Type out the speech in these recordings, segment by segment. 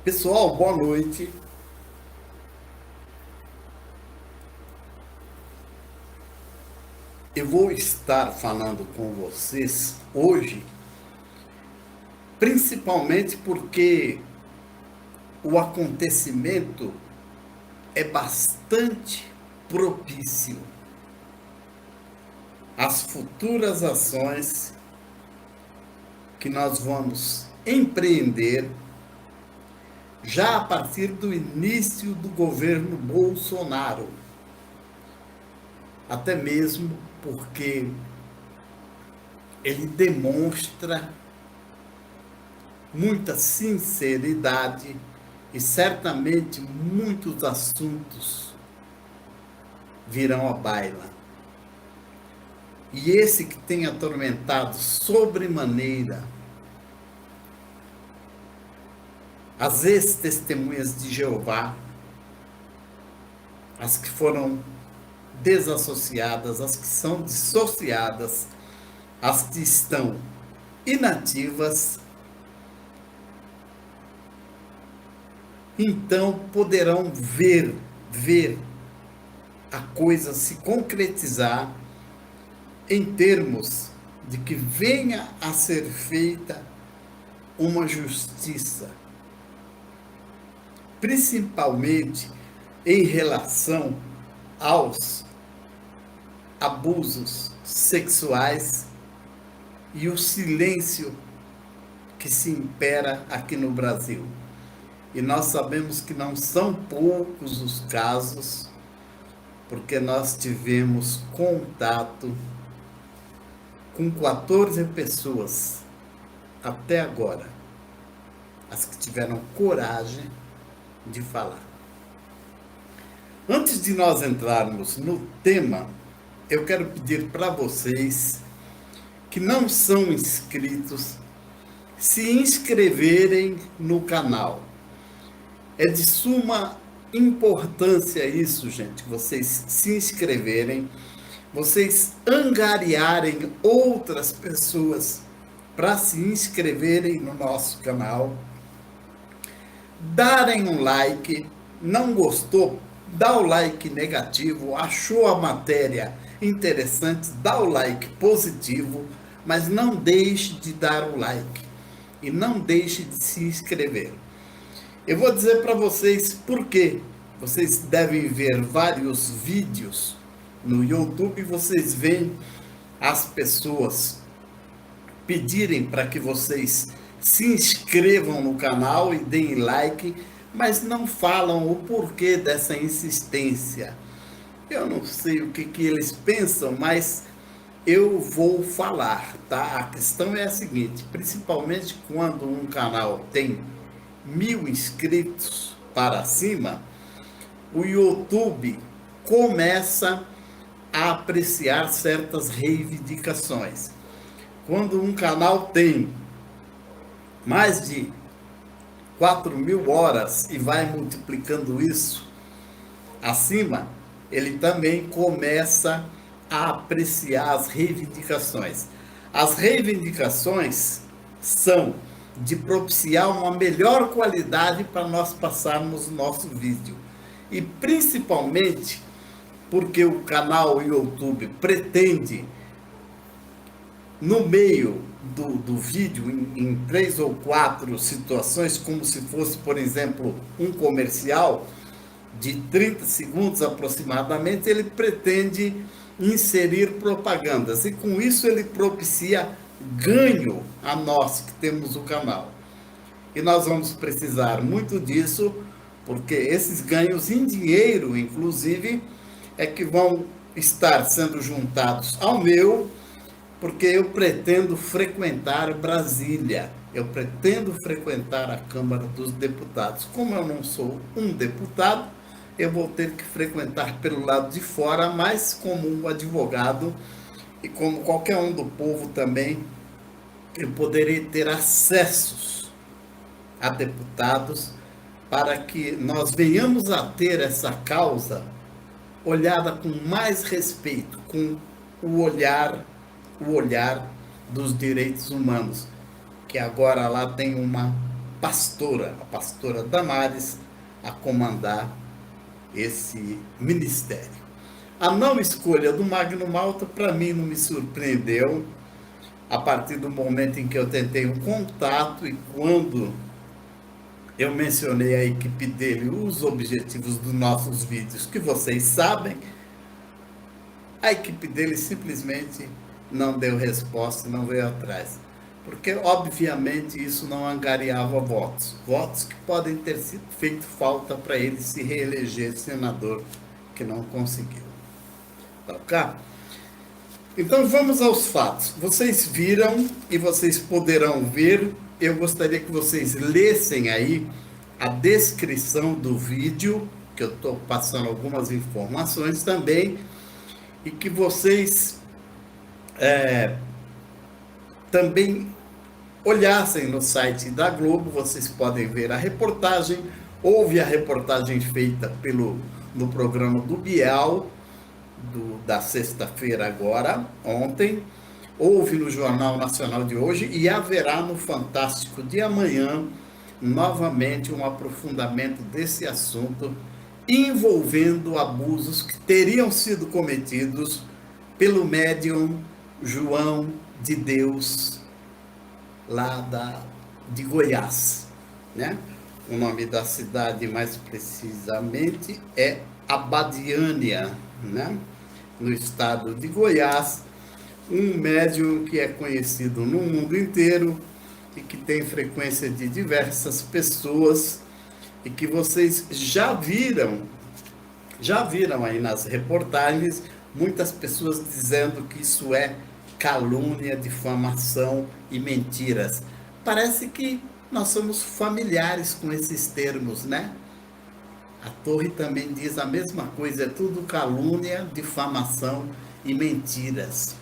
Pessoal, boa noite. Eu vou estar falando com vocês hoje, principalmente porque o acontecimento é bastante propício às futuras ações que nós vamos empreender já a partir do início do governo Bolsonaro. Até mesmo porque ele demonstra muita sinceridade e certamente muitos assuntos virão à baila. E esse que tem atormentado sobremaneira as ex-testemunhas de Jeová, as que foram desassociadas, as que são dissociadas, as que estão inativas, então poderão ver a coisa se concretizar em termos de que venha a ser feita uma justiça, principalmente em relação aos abusos sexuais e o silêncio que se impera aqui no Brasil. E nós sabemos que não são poucos os casos, porque nós tivemos contato com 14 pessoas até agora, as que tiveram coragem de falar. Antes de nós entrarmos no tema, eu quero pedir para vocês que não são inscritos se inscreverem no canal. É de suma importância isso, gente, vocês se inscreverem, vocês angariarem outras pessoas para se inscreverem no nosso canal, darem um like, não gostou, dá o like negativo, achou a matéria interessante, dá o like positivo, mas não deixe de dar o like e não deixe de se inscrever. Eu vou dizer para vocês por quê. Vocês devem ver vários vídeos no YouTube, vocês veem as pessoas pedirem para que vocês se inscrevam no canal e deem like, mas não falam o porquê dessa insistência. Eu não sei o que eles pensam, mas eu vou falar, tá? A questão é a seguinte, principalmente quando um canal tem 1000 inscritos para cima, o YouTube começa a apreciar certas reivindicações. Quando um canal tem mais de 4.000 horas e vai multiplicando isso acima, ele também começa a apreciar as reivindicações. As reivindicações são de propiciar uma melhor qualidade para nós passarmos o nosso vídeo. E principalmente porque o canal YouTube pretende, no meio do vídeo, em 3 ou 4 situações, como se fosse, por exemplo, um comercial de 30 segundos aproximadamente, ele pretende inserir propagandas. E com isso ele propicia ganho a nós que temos o canal. E nós vamos precisar muito disso, porque esses ganhos em dinheiro, inclusive, é que vão estar sendo juntados ao meu, porque eu pretendo frequentar Brasília, eu pretendo frequentar a Câmara dos Deputados. Como eu não sou um deputado, eu vou ter que frequentar pelo lado de fora, mas como um advogado e como qualquer um do povo também, eu poderei ter acessos a deputados para que nós venhamos a ter essa causa olhada com mais respeito, com o olhar dos direitos humanos, que agora lá tem uma pastora, a pastora Damares, a comandar esse ministério. A não escolha do Magno Malta, para mim, não me surpreendeu, a partir do momento em que eu tentei um contato e quando eu mencionei a equipe dele, os objetivos dos nossos vídeos, que vocês sabem, a equipe dele simplesmente não deu resposta, não veio atrás. Porque, obviamente, isso não angariava votos. Votos que podem ter feito falta para ele se reeleger senador, que não conseguiu. Tá? Então, vamos aos fatos. Vocês viram e vocês poderão ver. Eu gostaria que vocês lessem aí a descrição do vídeo, que eu estou passando algumas informações também, e que vocês também olhassem no site da Globo. Vocês podem ver a reportagem. Houve a reportagem feita no programa do Bial, da sexta-feira agora, ontem. Houve no Jornal Nacional de hoje e haverá no Fantástico de amanhã, novamente, um aprofundamento desse assunto envolvendo abusos que teriam sido cometidos pelo médium João de Deus, lá de Goiás, né? O nome da cidade, mais precisamente, é Abadiânia, né? No estado de Goiás, um médium que é conhecido no mundo inteiro e que tem frequência de diversas pessoas e que vocês já viram aí nas reportagens, muitas pessoas dizendo que isso é calúnia, difamação e mentiras. Parece que nós somos familiares com esses termos, né? A Torre também diz a mesma coisa, é tudo calúnia, difamação e mentiras.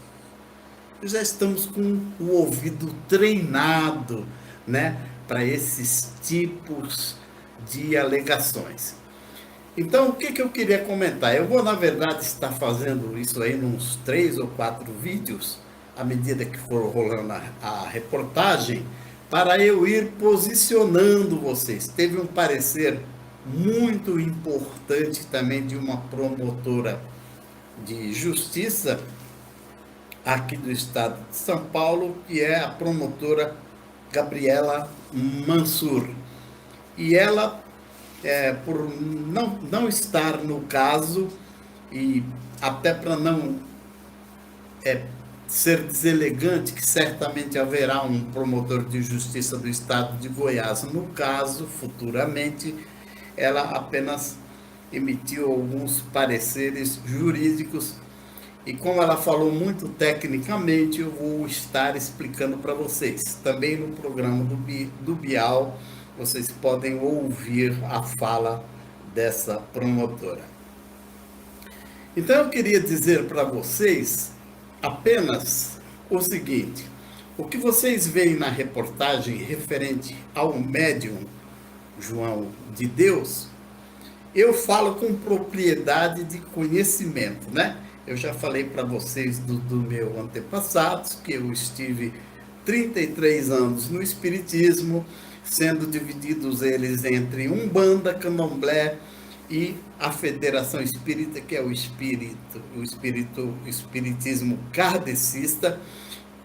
Já estamos com o ouvido treinado, né, para esses tipos de alegações. Então, o que eu queria comentar? Eu vou, na verdade, estar fazendo isso aí nos 3 ou 4 vídeos, à medida que for rolando a reportagem, para eu ir posicionando vocês. Teve um parecer muito importante também de uma promotora de justiça aqui do estado de São Paulo, que é a promotora Gabriela Mansur. E ela, por não estar no caso, e até para não ser deselegante, que certamente haverá um promotor de justiça do estado de Goiás no caso, futuramente, ela apenas emitiu alguns pareceres jurídicos. E como ela falou muito tecnicamente, eu vou estar explicando para vocês. Também no programa do Bial, vocês podem ouvir a fala dessa promotora. Então eu queria dizer para vocês apenas o seguinte: o que vocês veem na reportagem referente ao médium João de Deus, eu falo com propriedade de conhecimento, né? Eu já falei para vocês do meu antepassado, que eu estive 33 anos no Espiritismo, sendo divididos eles entre Umbanda, Candomblé e a Federação Espírita, que é o Espiritismo kardecista,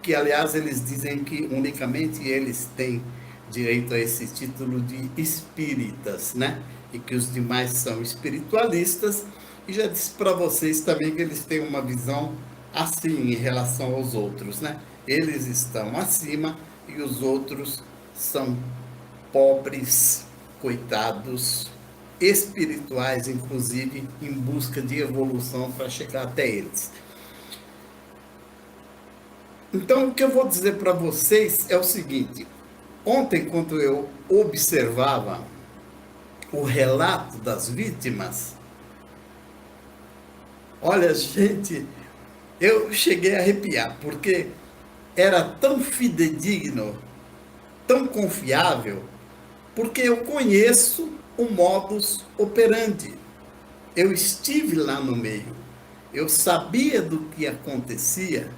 que aliás eles dizem que unicamente eles têm direito a esse título de espíritas, né? E que os demais são espiritualistas. E já disse para vocês também que eles têm uma visão assim em relação aos outros, né? Eles estão acima e os outros são pobres, coitados, espirituais, inclusive, em busca de evolução para chegar até eles. Então, o que eu vou dizer para vocês é o seguinte: ontem, quando eu observava o relato das vítimas, olha, gente, eu cheguei a arrepiar, porque era tão fidedigno, tão confiável, porque eu conheço o modus operandi. Eu estive lá no meio, eu sabia do que acontecia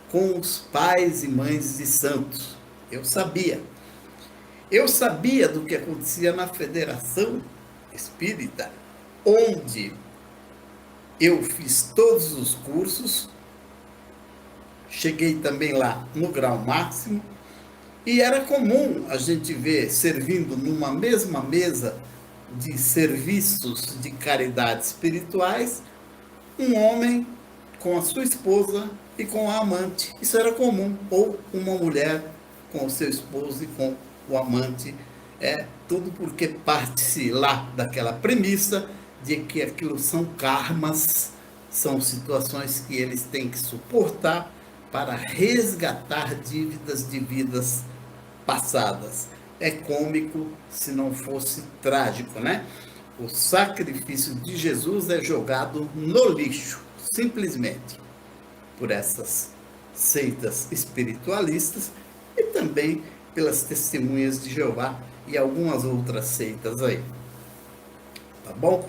com os pais e mães de santos, eu sabia. Eu sabia do que acontecia na Federação Espírita, onde eu fiz todos os cursos, cheguei também lá no grau máximo, e era comum a gente ver servindo numa mesma mesa de serviços de caridade espirituais, um homem com a sua esposa e com a amante. Isso era comum. Ou uma mulher com o seu esposo e com o amante. Tudo porque parte-se lá daquela premissa de que aquilo são karmas, são situações que eles têm que suportar para resgatar dívidas de vidas passadas. É cômico se não fosse trágico, né? O sacrifício de Jesus é jogado no lixo, simplesmente, por essas seitas espiritualistas e também pelas testemunhas de Jeová e algumas outras seitas aí. Tá bom?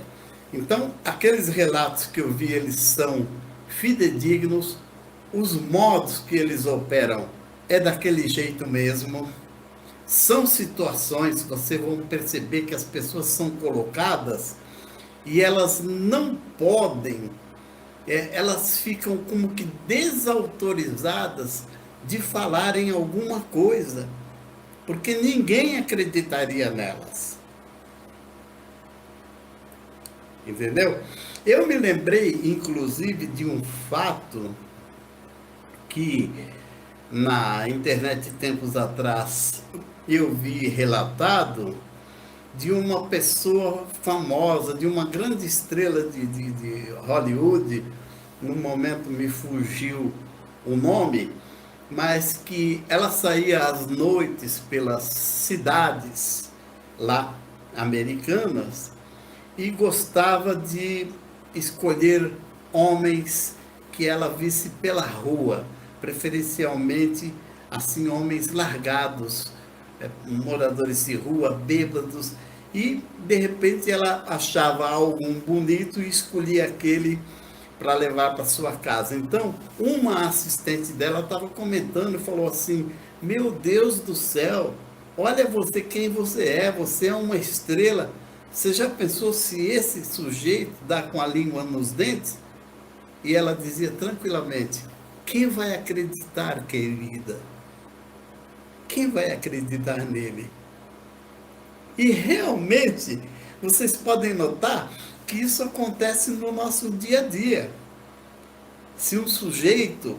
Então, aqueles relatos que eu vi, eles são fidedignos, os modos que eles operam é daquele jeito mesmo. São situações, vocês vão perceber que as pessoas são colocadas e elas não podem, elas ficam como que desautorizadas de falarem alguma coisa, porque ninguém acreditaria nelas. Entendeu? Eu me lembrei, inclusive, de um fato que na internet tempos atrás eu vi relatado de uma pessoa famosa, de uma grande estrela de Hollywood, no momento me fugiu o nome, mas que ela saía às noites pelas cidades lá americanas e gostava de escolher homens que ela visse pela rua, preferencialmente assim homens largados, moradores de rua, bêbados, e de repente ela achava algum bonito e escolhia aquele para levar para sua casa. Então, uma assistente dela estava comentando e falou assim: meu Deus do céu, olha você quem você é uma estrela. Você já pensou se esse sujeito dá com a língua nos dentes? E ela dizia tranquilamente: quem vai acreditar, querida? Quem vai acreditar nele? E realmente, vocês podem notar que isso acontece no nosso dia a dia. Se um sujeito,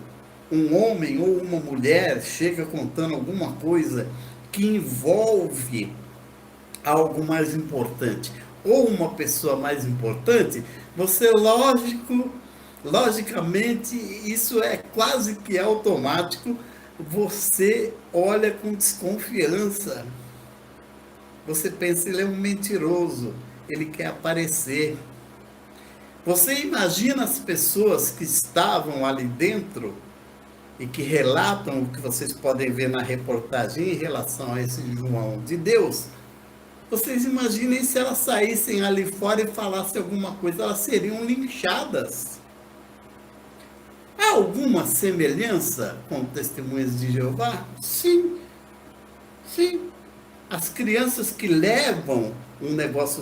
um homem ou uma mulher, chega contando alguma coisa que envolve algo mais importante, ou uma pessoa mais importante, você, logicamente, isso é quase que automático, você olha com desconfiança. Você pensa, ele é um mentiroso, ele quer aparecer. Você imagina as pessoas que estavam ali dentro e que relatam o que vocês podem ver na reportagem em relação a esse João de Deus. Vocês imaginem se elas saíssem ali fora e falassem alguma coisa, elas seriam linchadas. Há alguma semelhança com testemunhas de Jeová? Sim, sim. As crianças que levam um negócio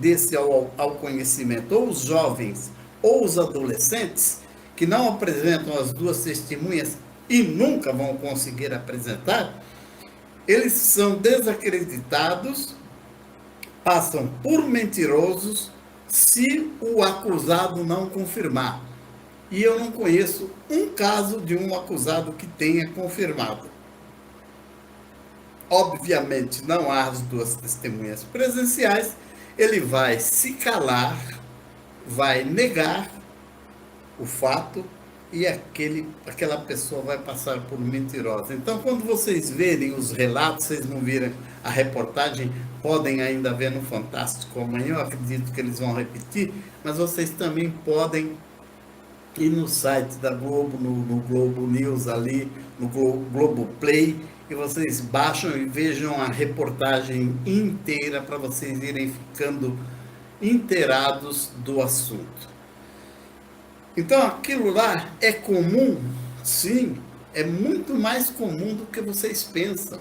desse ao conhecimento, ou os jovens, ou os adolescentes, que não apresentam as duas testemunhas e nunca vão conseguir apresentar, eles são desacreditados, passam por mentirosos, se o acusado não confirmar. E eu não conheço um caso de um acusado que tenha confirmado. Obviamente, não há as duas testemunhas presenciais, ele vai se calar, vai negar o fato e aquela pessoa vai passar por mentirosa. Então, quando vocês verem os relatos, vocês não viram a reportagem, podem ainda ver no Fantástico amanhã, eu acredito que eles vão repetir, mas vocês também podem ir no site da Globo, no Globo News ali, no Globo Play, e vocês baixam e vejam a reportagem inteira para vocês irem ficando inteirados do assunto. Então aquilo lá é comum? Sim, é muito mais comum do que vocês pensam.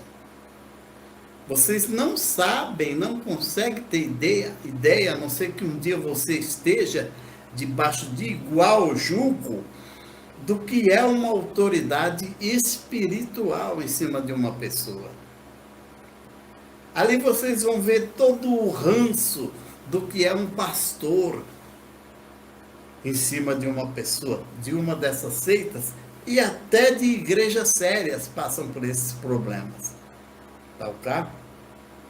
Vocês não sabem, não conseguem ter ideia, a não ser que um dia você esteja debaixo de igual jugo, do que é uma autoridade espiritual em cima de uma pessoa. Ali vocês vão ver todo o ranço do que é um pastor em cima de uma pessoa, de uma dessas seitas, e até de igrejas sérias passam por esses problemas. Tá ok?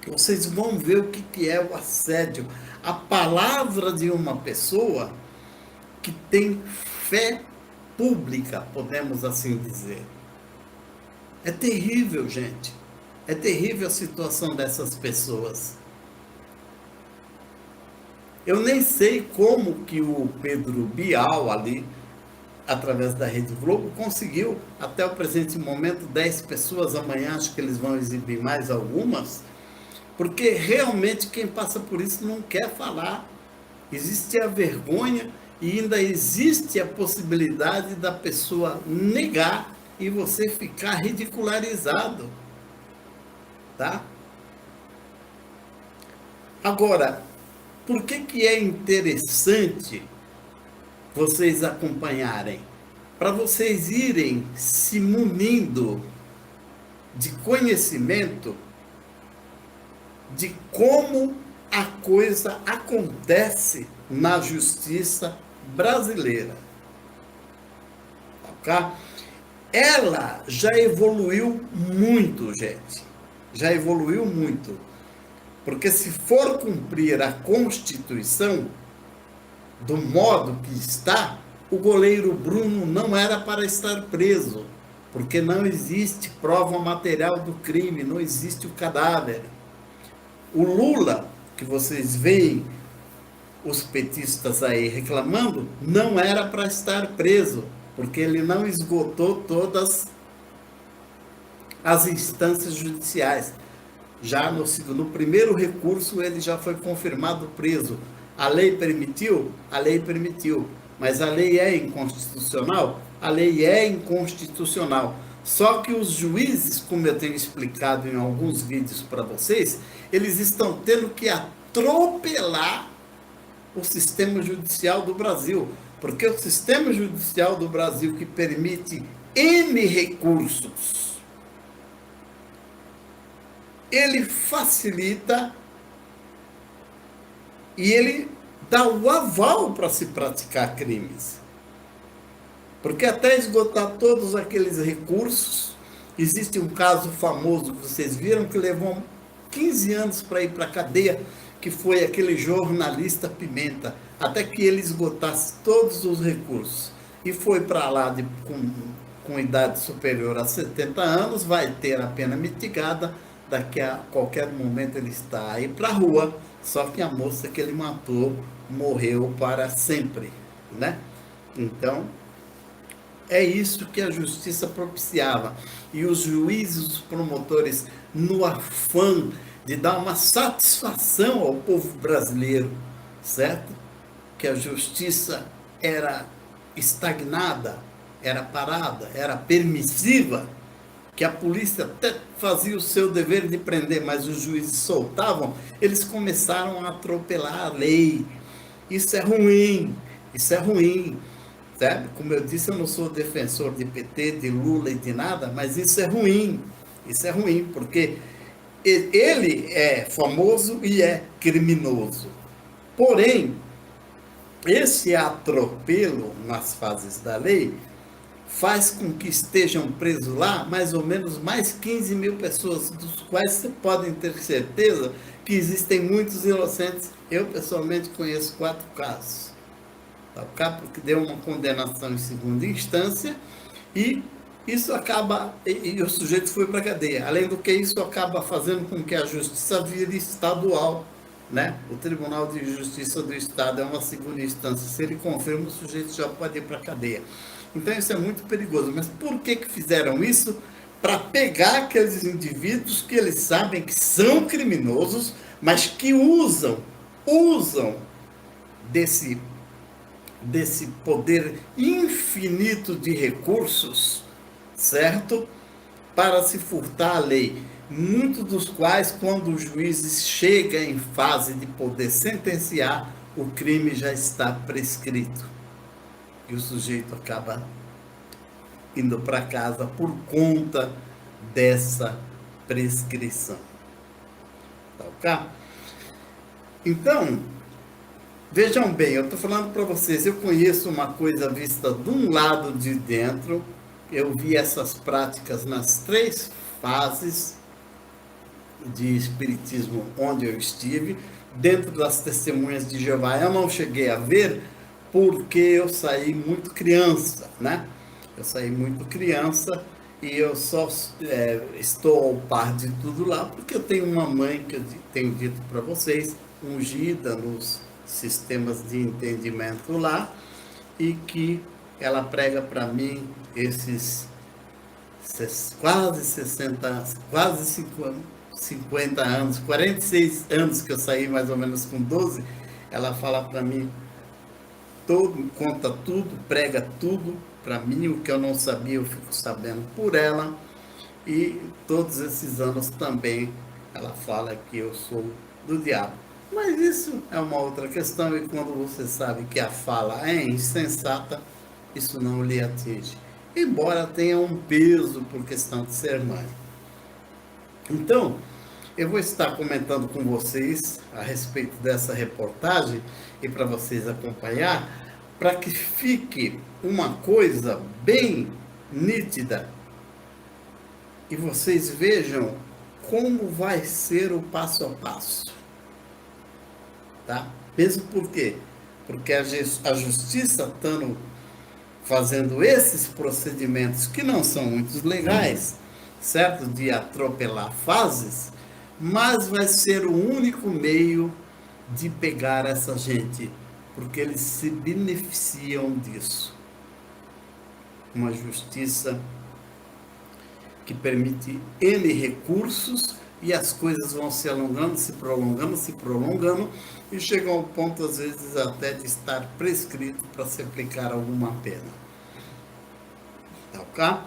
Vocês vão ver o que é o assédio. A palavra de uma pessoa que tem fé pública, podemos assim dizer. É terrível, gente. É terrível a situação dessas pessoas. Eu nem sei como que o Pedro Bial ali, através da Rede Globo, conseguiu, até o presente momento, 10 pessoas. Amanhã acho que eles vão exibir mais algumas, porque realmente quem passa por isso não quer falar. Existe a vergonha e ainda existe a possibilidade da pessoa negar e você ficar ridicularizado, tá? Agora, por que é interessante vocês acompanharem? Para vocês irem se munindo de conhecimento de como a coisa acontece na justiça brasileira. Ok? Ela já evoluiu muito, gente. Já evoluiu muito. Porque se for cumprir a Constituição do modo que está, o goleiro Bruno não era para estar preso, porque não existe prova material do crime, não existe o cadáver. O Lula, que vocês veem os petistas aí reclamando, não era para estar preso, porque ele não esgotou todas as instâncias judiciais. Já no primeiro recurso ele já foi confirmado preso. A lei permitiu? A lei permitiu. Mas a lei é inconstitucional? A lei é inconstitucional. Só que os juízes, como eu tenho explicado em alguns vídeos para vocês, eles estão tendo que atropelar o sistema judicial do Brasil. Porque o sistema judicial do Brasil, que permite N recursos, ele facilita e ele dá o aval para se praticar crimes. Porque até esgotar todos aqueles recursos, existe um caso famoso que vocês viram, que levou 15 anos para ir para a cadeia, que foi aquele jornalista Pimenta, até que ele esgotasse todos os recursos. E foi para lá com idade superior a 70 anos, vai ter a pena mitigada, daqui a qualquer momento ele está aí para a rua, só que a moça que ele matou morreu para sempre, né? Então, é isso que a justiça propiciava. E os juízes, os promotores, no afã de dar uma satisfação ao povo brasileiro, certo? Que a justiça era estagnada, era parada, era permissiva, que a polícia até fazia o seu dever de prender, mas os juízes soltavam, eles começaram a atropelar a lei. Isso é ruim, isso é ruim. Sabe? Como eu disse, eu não sou defensor de PT, de Lula e de nada, mas isso é ruim. Isso é ruim, porque ele é famoso e é criminoso. Porém, esse atropelo nas fases da lei faz com que estejam presos lá mais ou menos mais 15 mil pessoas, dos quais você podem ter certeza que existem muitos inocentes. Eu, pessoalmente, conheço 4 casos. Tá? Porque deu uma condenação em segunda instância e isso acaba, e o sujeito foi para a cadeia. Além do que isso acaba fazendo com que a justiça vire estadual, né? O Tribunal de Justiça do Estado é uma segunda instância. Se ele confirma, o sujeito já pode ir para a cadeia. Então isso é muito perigoso. Mas por que fizeram isso? Para pegar aqueles indivíduos que eles sabem que são criminosos, mas que usam desse poder infinito de recursos, certo? Para se furtar a lei. muitos dos quais, quando o juiz chega em fase de poder sentenciar, o crime já está prescrito. E o sujeito acaba indo para casa por conta dessa prescrição. Tá ok? Então, vejam bem, eu estou falando para vocês, eu conheço uma coisa vista de um lado de dentro, eu vi essas práticas nas 3 fases de espiritismo onde eu estive. Dentro das testemunhas de Jeová eu não cheguei a ver, porque eu saí muito criança, né? Eu saí muito criança e eu só estou ao par de tudo lá porque eu tenho uma mãe, que eu tenho dito para vocês, ungida nos sistemas de entendimento lá, e que ela prega para mim esses quase 60, quase 50 anos, 46 anos que eu saí mais ou menos com 12, ela fala para mim todo, conta tudo, prega tudo para mim, o que eu não sabia eu fico sabendo por ela, e todos esses anos também ela fala que eu sou do diabo. Mas isso é uma outra questão, e quando você sabe que a fala é insensata, isso não lhe atinge, embora tenha um peso por questão de ser mãe. Então, eu vou estar comentando com vocês a respeito dessa reportagem, e para vocês acompanhar, para que fique uma coisa bem nítida e vocês vejam como vai ser o passo a passo, tá? Mesmo por quê? Porque a justiça estando fazendo esses procedimentos que não são muito legais, certo? De atropelar fases, mas vai ser o único meio de pegar essa gente, porque eles se beneficiam disso. Uma justiça que permite N recursos, e as coisas vão se alongando, se prolongando, e chegam ao ponto, às vezes, até de estar prescrito para se aplicar alguma pena. Tá ok?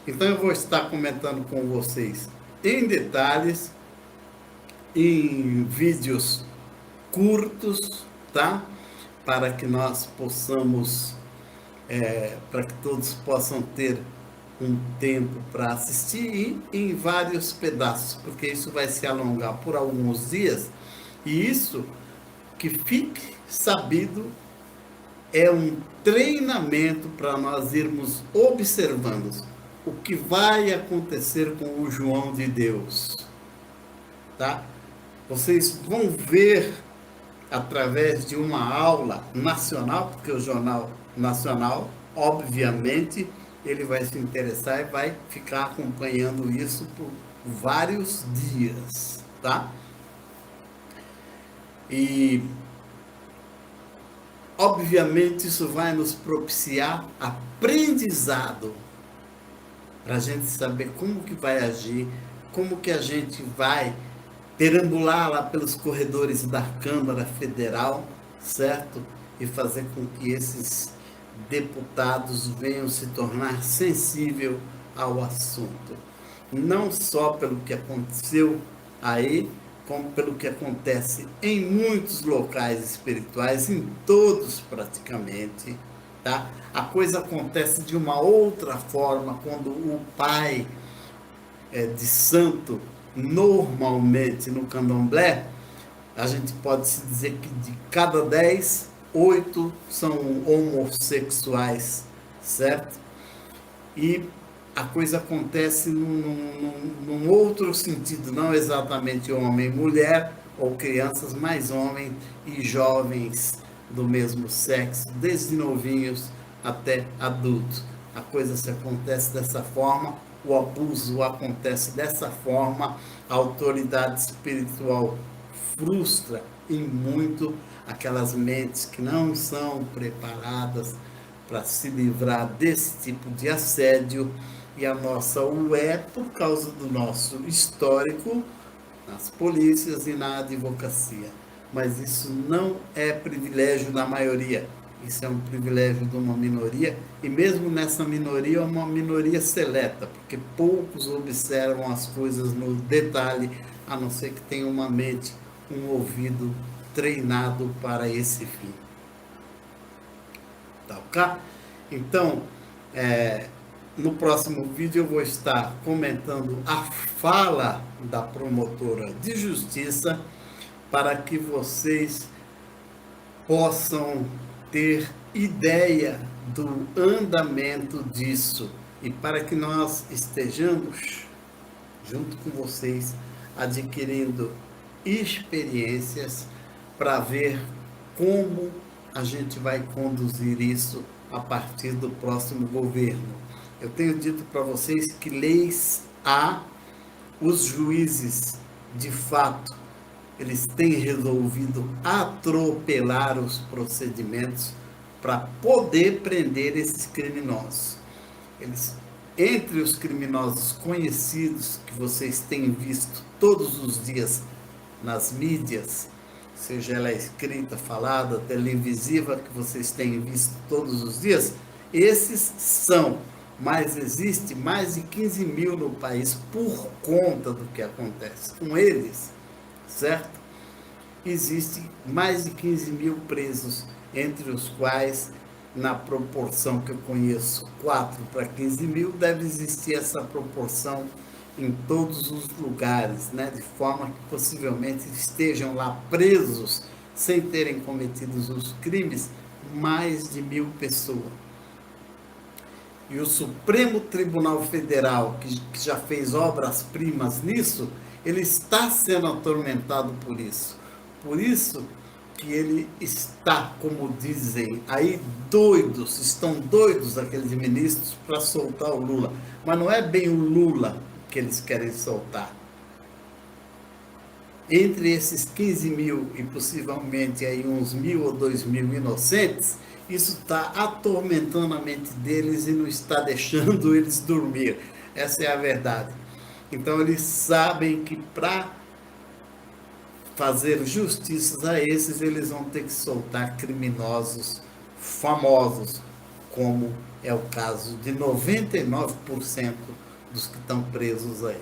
Então eu vou estar comentando com vocês em detalhes, em vídeos curtos, tá? Para que nós possamos, para que todos possam ter um tempo para assistir, e em vários pedaços, porque isso vai se alongar por alguns dias, e isso, que fique sabido, é um treinamento para nós irmos observando o que vai acontecer com o João de Deus, tá? Vocês vão ver através de uma aula nacional, porque o Jornal Nacional, obviamente, ele vai se interessar e vai ficar acompanhando isso por vários dias, tá? E, obviamente, isso vai nos propiciar aprendizado, para a gente saber como que vai agir, como que a gente vai perambular lá pelos corredores da Câmara Federal, certo? E fazer com que esses deputados venham se tornar sensíveis ao assunto. Não só pelo que aconteceu aí, como pelo que acontece em muitos locais espirituais, em todos praticamente, tá? A coisa acontece de uma outra forma quando o pai de santo, normalmente no candomblé, a gente pode se dizer que de cada 10, 8 são homossexuais, certo? E a coisa acontece num outro sentido, não exatamente homem e mulher, ou crianças, mas homens e jovens do mesmo sexo, desde novinhos até adultos. A coisa se acontece dessa forma, o abuso acontece dessa forma, a autoridade espiritual frustra em muito aquelas mentes que não são preparadas para se livrar desse tipo de assédio, e a nossa o é por causa do nosso histórico nas polícias e na advocacia. Mas isso não é privilégio da maioria. Isso é um privilégio de uma minoria, e mesmo nessa minoria, é uma minoria seleta, porque poucos observam as coisas no detalhe, a não ser que tenham uma mente, um ouvido treinado para esse fim. Tá ok? Então, no próximo vídeo eu vou estar comentando a fala da promotora de justiça para que vocês possam ter ideia do andamento disso e para que nós estejamos junto com vocês adquirindo experiências para ver como a gente vai conduzir isso a partir do próximo governo. Eu tenho dito para vocês que leis há, os juízes, de fato, eles têm resolvido atropelar os procedimentos para poder prender esses criminosos. Eles, entre os criminosos conhecidos que vocês têm visto todos os dias nas mídias, seja ela escrita, falada, televisiva, que vocês têm visto todos os dias, esses são, mas existe mais de 15 mil no país por conta do que acontece com eles, certo? Existe mais de 15 mil presos, entre os quais, na proporção que eu conheço, 4 para 15 mil, deve existir essa proporção em todos os lugares, né? De forma que possivelmente estejam lá presos, sem terem cometido os crimes, mais de 1.000 pessoas. E o Supremo Tribunal Federal, que já fez obras-primas nisso, ele está sendo atormentado por isso. Por isso que ele está, como dizem aí, doidos, estão doidos aqueles ministros para soltar o Lula. Mas não é bem o Lula que eles querem soltar. Entre esses 15 mil e possivelmente aí uns 1.000 ou 2.000 inocentes, isso está atormentando a mente deles e não está deixando eles dormir. Essa é a verdade. Então eles sabem que para fazer justiça a esses, eles vão ter que soltar criminosos famosos, como é o caso de 99% dos que estão presos aí.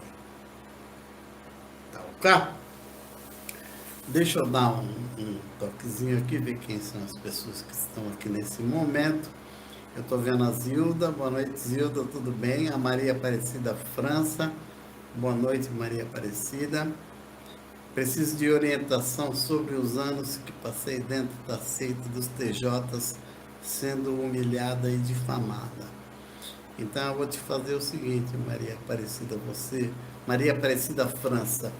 Tá ok? Deixa eu dar um toquezinho aqui, ver quem são as pessoas que estão aqui nesse momento. Eu estou vendo a Zilda. Boa noite, Zilda, tudo bem? A Maria Aparecida França. Boa noite, Maria Aparecida. Preciso de orientação sobre os anos que passei dentro da seita dos TJs, sendo humilhada e difamada. Então eu vou te fazer o seguinte, Maria Aparecida, Maria Aparecida França,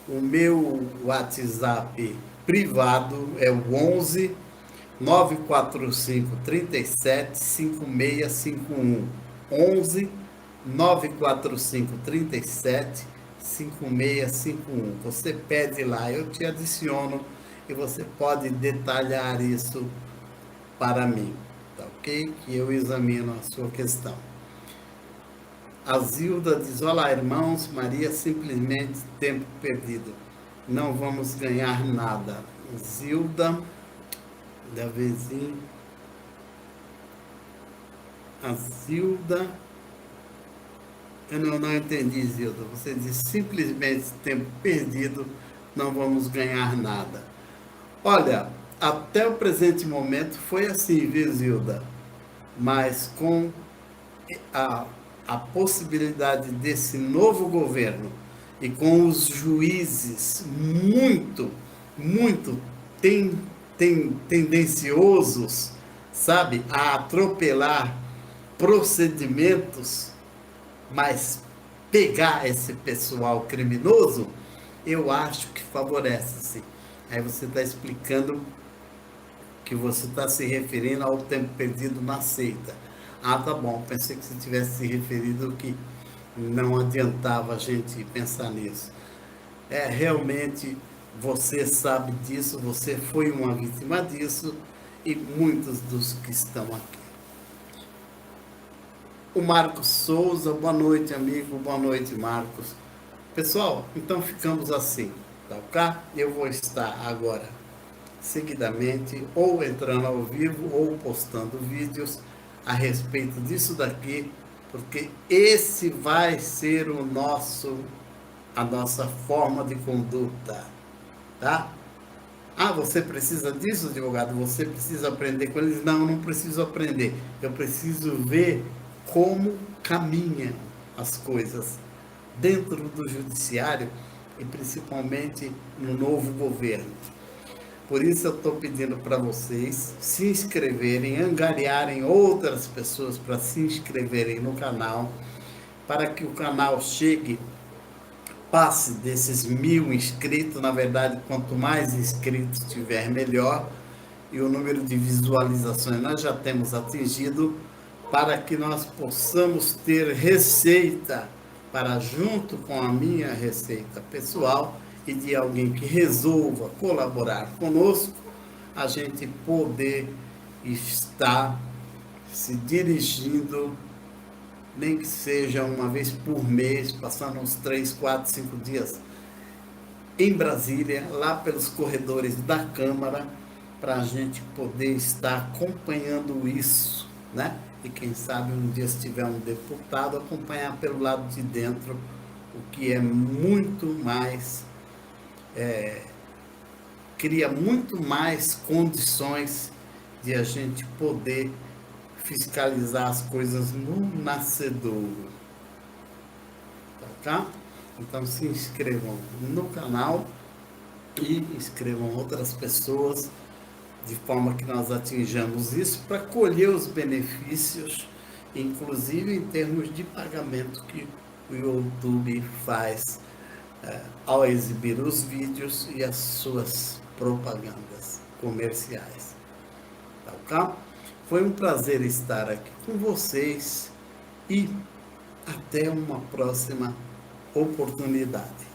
o meu WhatsApp privado é o 11 945 37 5651. 11 945 37 5651. Você pede lá, eu te adiciono e você pode detalhar isso para mim, tá ok? Que eu examino a sua questão. A Zilda diz: olá, irmãos, Maria, simplesmente tempo perdido. Não vamos ganhar nada. Zilda, da vizinha. A Zilda. Eu não entendi, Zilda. Você diz simplesmente tempo perdido, não vamos ganhar nada. Olha, até o presente momento foi assim, viu, Zilda? Mas com a possibilidade desse novo governo e com os juízes muito tendenciosos, sabe, a atropelar procedimentos, mas pegar esse pessoal criminoso, eu acho que favorece, sim. Aí você está explicando que você está se referindo ao tempo perdido na seita. Ah, tá bom, pensei que você tivesse se referido que não adiantava a gente pensar nisso. Realmente, você sabe disso, você foi uma vítima disso, e muitos dos que estão aqui. O Marcos Souza, boa noite, amigo, boa noite, Marcos. Pessoal, então ficamos assim, tá ok? Eu vou estar agora seguidamente, ou entrando ao vivo, ou postando vídeos a respeito disso daqui, porque esse vai ser a nossa forma de conduta, tá? Ah, você precisa disso, advogado? Você precisa aprender com eles? Não, não preciso aprender. Eu preciso ver como caminham as coisas dentro do judiciário e principalmente no novo governo. Por isso eu estou pedindo para vocês se inscreverem, angariarem outras pessoas para se inscreverem no canal, para que o canal chegue, passe desses 1.000 inscritos. Na verdade, quanto mais inscritos tiver, melhor. E o número de visualizações nós já temos atingido, para que nós possamos ter receita para, junto com a minha receita pessoal e de alguém que resolva colaborar conosco, a gente poder estar se dirigindo, nem que seja uma vez por mês, passando uns 3, 4, 5 dias em Brasília, lá pelos corredores da Câmara, para a gente poder estar acompanhando isso, né? E quem sabe um dia, se tiver um deputado, acompanhar pelo lado de dentro, o que é muito mais, cria muito mais condições de a gente poder fiscalizar as coisas no nascedouro, tá? Então se inscrevam no canal e inscrevam outras pessoas, de forma que nós atinjamos isso, para colher os benefícios, inclusive em termos de pagamento que o YouTube faz ao exibir os vídeos e as suas propagandas comerciais. Tá ok? Foi um prazer estar aqui com vocês e até uma próxima oportunidade.